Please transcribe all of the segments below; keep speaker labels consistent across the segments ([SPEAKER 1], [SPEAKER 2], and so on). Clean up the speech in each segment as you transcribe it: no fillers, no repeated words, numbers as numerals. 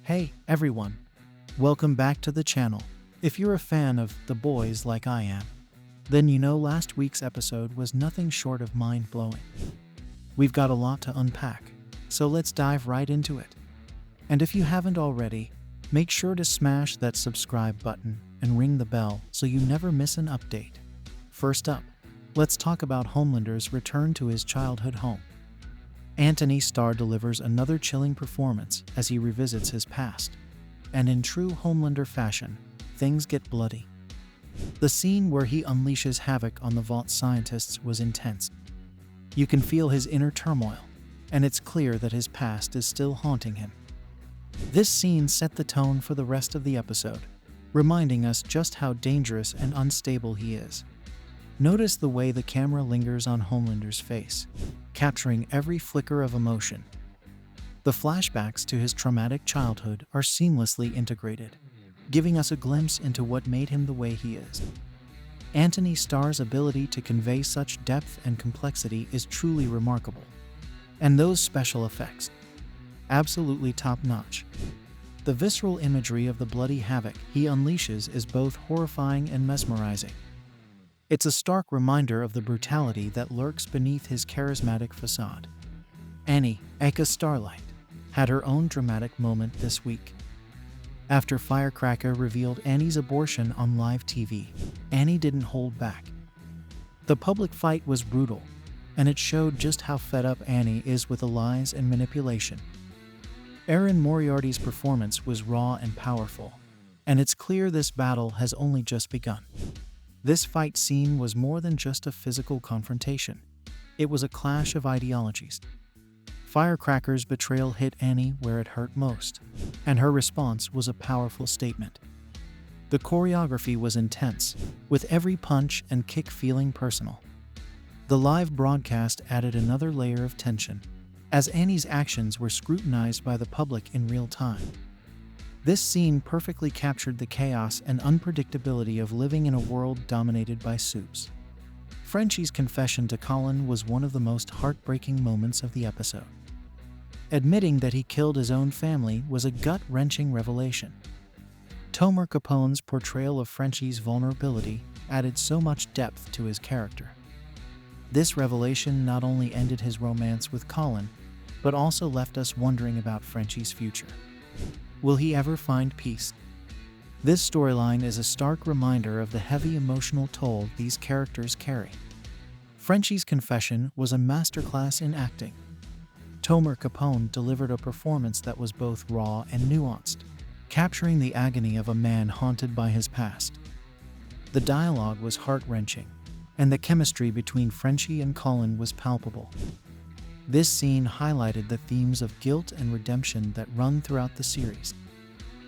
[SPEAKER 1] Hey everyone, welcome back to the channel. If you're a fan of The Boys like I am, then you know last week's episode was nothing short of mind-blowing. We've got a lot to unpack, so let's dive right into it. And if you haven't already, make sure to smash that subscribe button and ring the bell so you never miss an update. First up, let's talk about Homelander's return to his childhood home. Anthony Starr delivers another chilling performance as he revisits his past. And in true Homelander fashion, things get bloody. The scene where he unleashes havoc on the Vault scientists was intense. You can feel his inner turmoil, and it's clear that his past is still haunting him. This scene set the tone for the rest of the episode, reminding us just how dangerous and unstable he is. Notice the way the camera lingers on Homelander's face, capturing every flicker of emotion. The flashbacks to his traumatic childhood are seamlessly integrated, giving us a glimpse into what made him the way he is. Anthony Starr's ability to convey such depth and complexity is truly remarkable. And those special effects, absolutely top-notch. The visceral imagery of the bloody havoc he unleashes is both horrifying and mesmerizing. It's a stark reminder of the brutality that lurks beneath his charismatic facade. Annie, aka Starlight, had her own dramatic moment this week. After Firecracker revealed Annie's abortion on live TV, Annie didn't hold back. The public fight was brutal, and it showed just how fed up Annie is with the lies and manipulation. Erin Moriarty's performance was raw and powerful, and it's clear this battle has only just begun. This fight scene was more than just a physical confrontation. It was a clash of ideologies. Firecracker's betrayal hit Annie where it hurt most, and her response was a powerful statement. The choreography was intense, with every punch and kick feeling personal. The live broadcast added another layer of tension, as Annie's actions were scrutinized by the public in real time. This scene perfectly captured the chaos and unpredictability of living in a world dominated by Supes. Frenchie's confession to Colin was one of the most heartbreaking moments of the episode. Admitting that he killed his own family was a gut-wrenching revelation. Tomer Capone's portrayal of Frenchie's vulnerability added so much depth to his character. This revelation not only ended his romance with Colin, but also left us wondering about Frenchie's future. Will he ever find peace? This storyline is a stark reminder of the heavy emotional toll these characters carry. Frenchie's confession was a masterclass in acting. Tomer Capone delivered a performance that was both raw and nuanced, capturing the agony of a man haunted by his past. The dialogue was heart-wrenching, and the chemistry between Frenchie and Colin was palpable. This scene highlighted the themes of guilt and redemption that run throughout the series.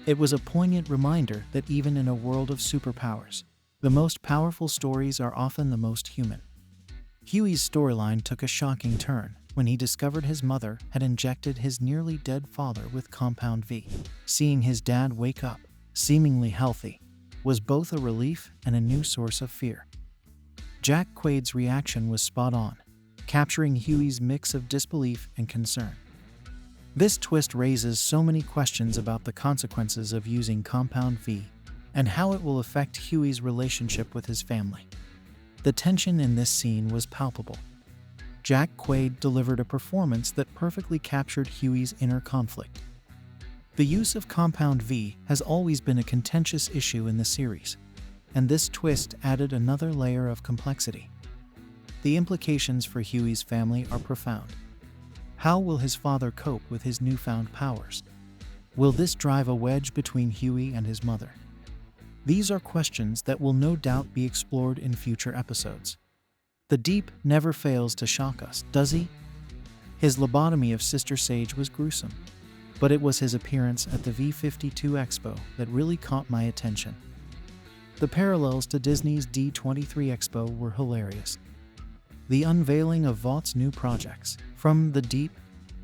[SPEAKER 1] It was a poignant reminder that even in a world of superpowers, the most powerful stories are often the most human. Hughie's storyline took a shocking turn when he discovered his mother had injected his nearly dead father with Compound V. Seeing his dad wake up, seemingly healthy, was both a relief and a new source of fear. Jack Quaid's reaction was spot on, capturing Hughie's mix of disbelief and concern. This twist raises so many questions about the consequences of using Compound V and how it will affect Hughie's relationship with his family. The tension in this scene was palpable. Jack Quaid delivered a performance that perfectly captured Hughie's inner conflict. The use of Compound V has always been a contentious issue in the series, and this twist added another layer of complexity. The implications for Hughie's family are profound. How will his father cope with his newfound powers? Will this drive a wedge between Hughie and his mother? These are questions that will no doubt be explored in future episodes. The Deep never fails to shock us, does he? His lobotomy of Sister Sage was gruesome, but it was his appearance at the V52 Expo that really caught my attention. The parallels to Disney's D23 Expo were hilarious. The unveiling of Vaught's new projects, from The Deep,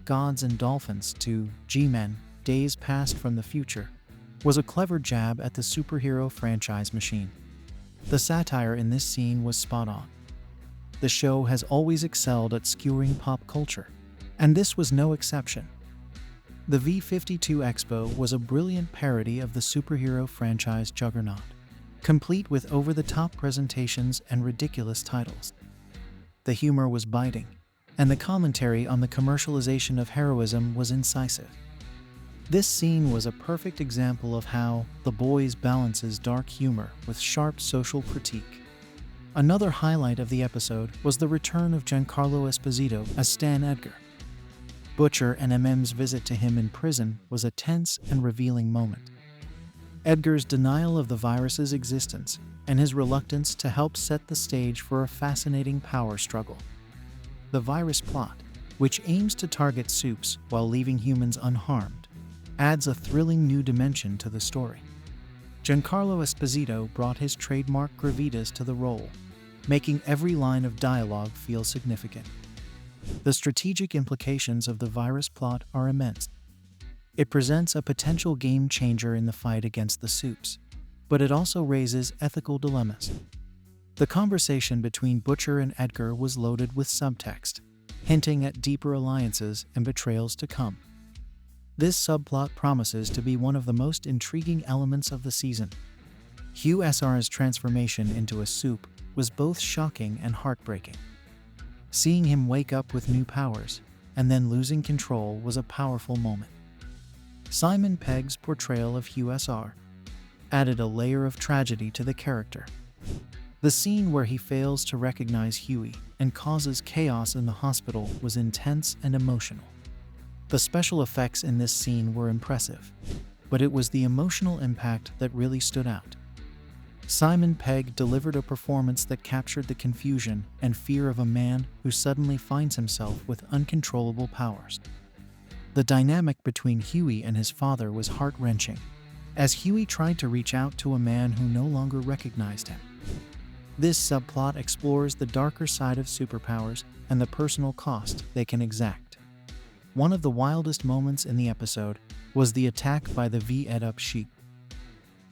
[SPEAKER 1] Gods and Dolphins to G-Men, Days Past from the Future, was a clever jab at the superhero franchise machine. The satire in this scene was spot on. The show has always excelled at skewering pop culture, and this was no exception. The V52 Expo was a brilliant parody of the superhero franchise juggernaut, complete with over-the-top presentations and ridiculous titles. The humor was biting, and the commentary on the commercialization of heroism was incisive. This scene was a perfect example of how The Boys balances dark humor with sharp social critique. Another highlight of the episode was the return of Giancarlo Esposito as Stan Edgar. Butcher and MM's visit to him in prison was a tense and revealing moment. Edgar's denial of the virus's existence and his reluctance to help set the stage for a fascinating power struggle. The virus plot, which aims to target Supes while leaving humans unharmed, adds a thrilling new dimension to the story. Giancarlo Esposito brought his trademark gravitas to the role, making every line of dialogue feel significant. The strategic implications of the virus plot are immense. It presents a potential game changer in the fight against the Supes, but it also raises ethical dilemmas. The conversation between Butcher and Edgar was loaded with subtext, hinting at deeper alliances and betrayals to come. This subplot promises to be one of the most intriguing elements of the season. Hugh SR's transformation into a Supe was both shocking and heartbreaking. Seeing him wake up with new powers and then losing control was a powerful moment. Simon Pegg's portrayal of Hugh SR added a layer of tragedy to the character. The scene where he fails to recognize Hughie and causes chaos in the hospital was intense and emotional. The special effects in this scene were impressive, but it was the emotional impact that really stood out. Simon Pegg delivered a performance that captured the confusion and fear of a man who suddenly finds himself with uncontrollable powers. The dynamic between Hughie and his father was heart-wrenching, as Hughie tried to reach out to a man who no longer recognized him. This subplot explores the darker side of superpowers and the personal cost they can exact. One of the wildest moments in the episode was the attack by the V52 sheep.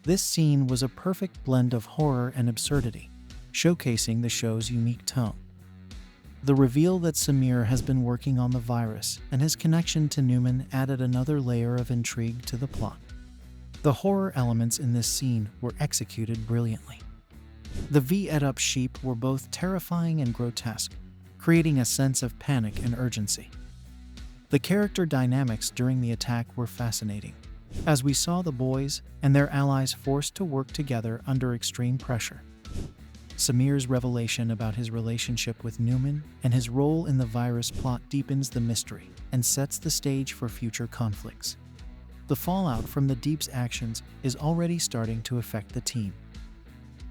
[SPEAKER 1] This scene was a perfect blend of horror and absurdity, showcasing the show's unique tone. The reveal that Samir has been working on the virus and his connection to Newman added another layer of intrigue to the plot. The horror elements in this scene were executed brilliantly. The V52 sheep were both terrifying and grotesque, creating a sense of panic and urgency. The character dynamics during the attack were fascinating, as we saw the boys and their allies forced to work together under extreme pressure. Samir's revelation about his relationship with Newman and his role in the virus plot deepens the mystery and sets the stage for future conflicts. The fallout from the Deep's actions is already starting to affect the team.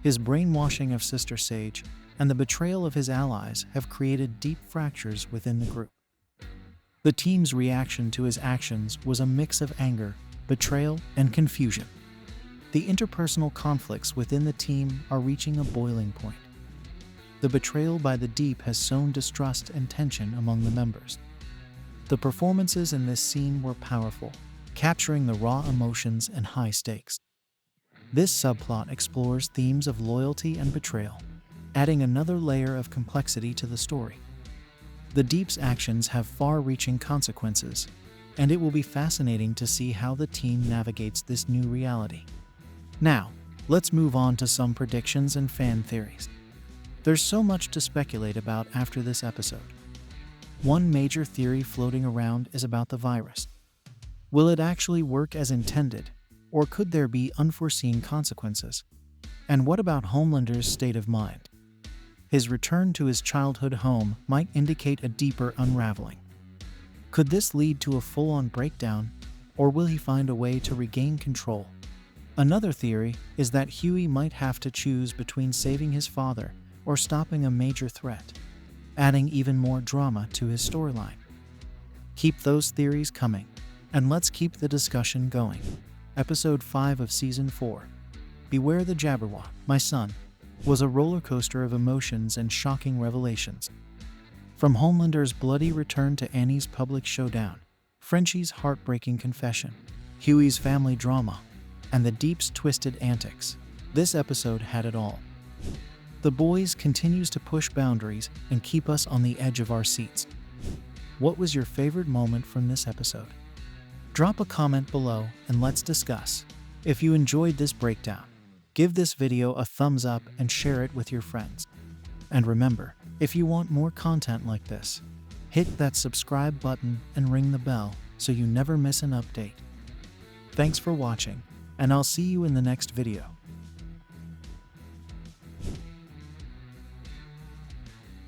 [SPEAKER 1] His brainwashing of Sister Sage and the betrayal of his allies have created deep fractures within the group. The team's reaction to his actions was a mix of anger, betrayal, and confusion. The interpersonal conflicts within the team are reaching a boiling point. The betrayal by the Deep has sown distrust and tension among the members. The performances in this scene were powerful, capturing the raw emotions and high stakes. This subplot explores themes of loyalty and betrayal, adding another layer of complexity to the story. The Deep's actions have far-reaching consequences, and it will be fascinating to see how the team navigates this new reality. Now, let's move on to some predictions and fan theories. There's so much to speculate about after this episode. One major theory floating around is about the virus. Will it actually work as intended, or could there be unforeseen consequences? And what about Homelander's state of mind? His return to his childhood home might indicate a deeper unraveling. Could this lead to a full-on breakdown, or will he find a way to regain control? Another theory is that Hughie might have to choose between saving his father or stopping a major threat, adding even more drama to his storyline. Keep those theories coming, and let's keep the discussion going. Episode 5 of Season 4, Beware the Jabberwock, My Son, was a roller coaster of emotions and shocking revelations. From Homelander's bloody return to Annie's public showdown, Frenchie's heartbreaking confession, Hughie's family drama, and the Deep's twisted antics, this episode had it all. The Boys continues to push boundaries and keep us on the edge of our seats. What was your favorite moment from this episode? Drop a comment below and let's discuss. If you enjoyed this breakdown, give this video a thumbs up and share it with your friends. And remember, if you want more content like this, hit that subscribe button and ring the bell so you never miss an update. Thanks for watching, and I'll see you in the next video.